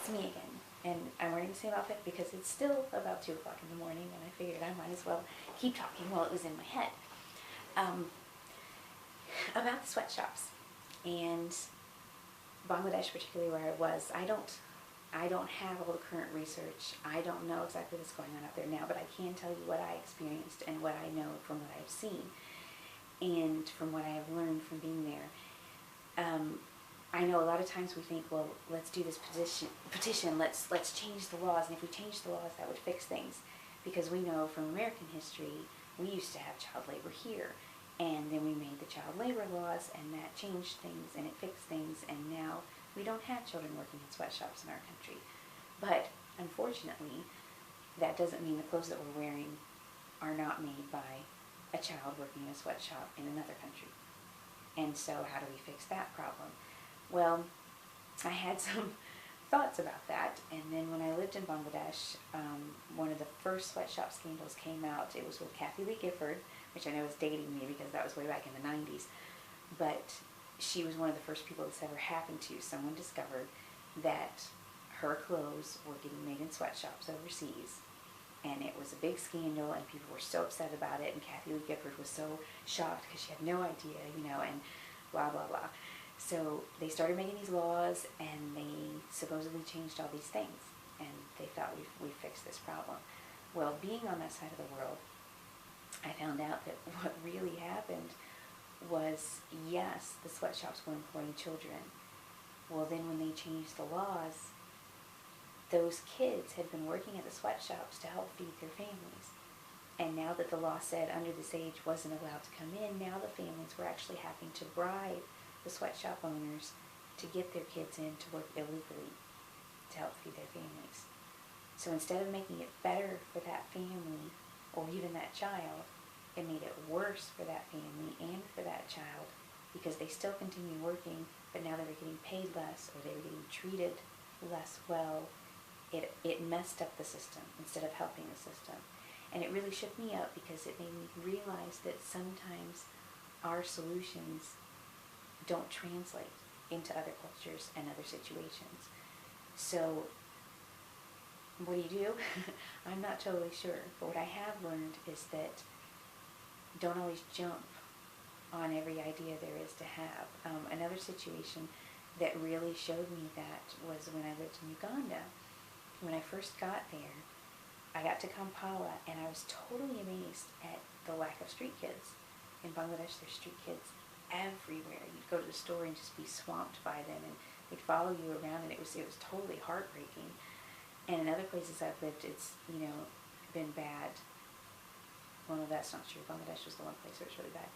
it's me again. And I'm wearing the same outfit because it's still about 2 o'clock in the morning, and I figured I might as well keep talking while it was in my head. About the sweatshops and Bangladesh, particularly where I was, I don't have all the current research. I don't know exactly what's going on out there now, but I can tell you what I experienced and what I know from what I've seen and from what I have learned from being there. I know a lot of times we think, well, let's do this petition, let's change the laws, and if we change the laws, that would fix things. Because we know from American history, we used to have child labor here, and then we made the child labor laws, and that changed things, and it fixed things, and now we don't have children working in sweatshops in our country. But unfortunately, that doesn't mean the clothes that we're wearing are not made by a child working in a sweatshop in another country. And so how do we fix that problem? Well, I had some thoughts about that, and then when I lived in Bangladesh, one of the first sweatshop scandals came out. It was with Kathie Gifford, which I know is dating me because that was way back in the 90s, but she was one of the first people this ever happened to. Someone discovered that her clothes were getting made in sweatshops overseas, and it was a big scandal, and people were so upset about it, and Kathie Gifford was so shocked because she had no idea, and blah, blah, blah. So they started making these laws, and they supposedly changed all these things, and they thought we fixed this problem. Well, being on that side of the world, I found out that what really happened was, yes, the sweatshops were employing children. Well, then when they changed the laws, those kids had been working at the sweatshops to help feed their families. And now that the law said under this age wasn't allowed to come in, now the families were actually having to bribe the sweatshop owners to get their kids in to work illegally to help feed their families. So instead of making it better for that family or even that child, it made it worse for that family and for that child because they still continued working, but now they were getting paid less or they were getting treated less well. It messed up the system instead of helping the system. And it really shook me up because it made me realize that sometimes our solutions don't translate into other cultures and other situations. So what do you do? I'm not totally sure. But what I have learned is that don't always jump on every idea there is to have. Another situation that really showed me that was when I lived in Uganda. When I first got there, I got to Kampala, and I was totally amazed at the lack of street kids. In Bangladesh, there's street kids everywhere. You'd go to the store and just be swamped by them, and they'd follow you around, and it was totally heartbreaking. And in other places I've lived, it's, been bad. Well, no, that's not true. Bangladesh was the one place where it's really bad.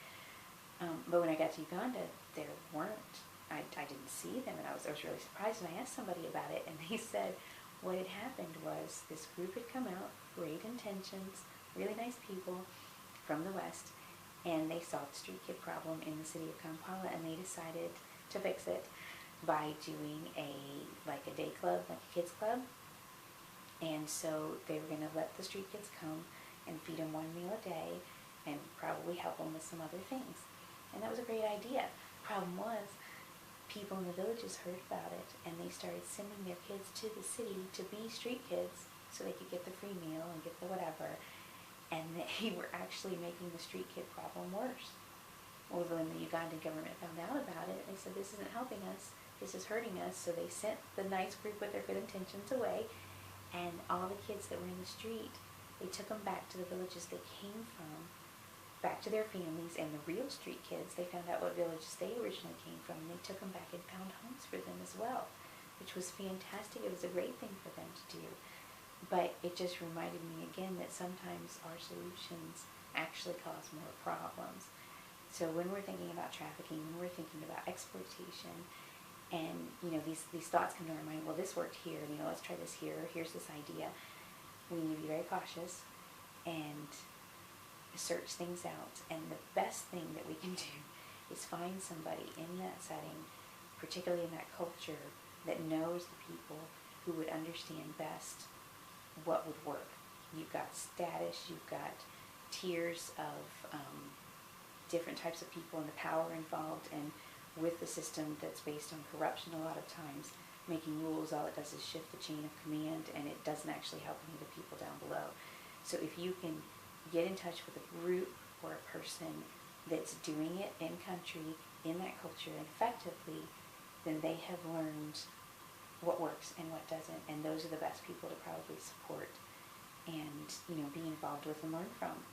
But when I got to Uganda, there weren't. I didn't see them, and I was really surprised, and I asked somebody about it, and they said what had happened was this group had come out, great intentions, really nice people from the West, and they solved the street kid problem in the city of Kampala, and they decided to fix it by doing a day club, like a kids club. And so they were going to let the street kids come and feed them one meal a day and probably help them with some other things. And that was a great idea. Problem was, people in the villages heard about it, and they started sending their kids to the city to be street kids so they could get the free meal and get the whatever. And they were actually making the street kid problem worse. Well, when the Ugandan government found out about it, they said, this isn't helping us, this is hurting us. So they sent the nice group with their good intentions away, and all the kids that were in the street, they took them back to the villages they came from, back to their families, and the real street kids, they found out what villages they originally came from, and they took them back and found homes for them as well, which was fantastic. It was a great thing for them to do. But it just reminded me again that sometimes our solutions actually cause more problems. So when we're thinking about trafficking, when we're thinking about exploitation, and these thoughts come to our mind, well, this worked here, let's try this here, here's this idea. We need to be very cautious and search things out. And the best thing that we can do is find somebody in that setting, particularly in that culture, that knows the people who would understand best what would work. You've got status, you've got tiers of different types of people and the power involved, and with the system that's based on corruption a lot of times, making rules, all it does is shift the chain of command, and it doesn't actually help any of the people down below. So if you can get in touch with a group or a person that's doing it in country, in that culture effectively, then they have learned what works and what doesn't, and those are the best people to probably support and, be involved with and learn from.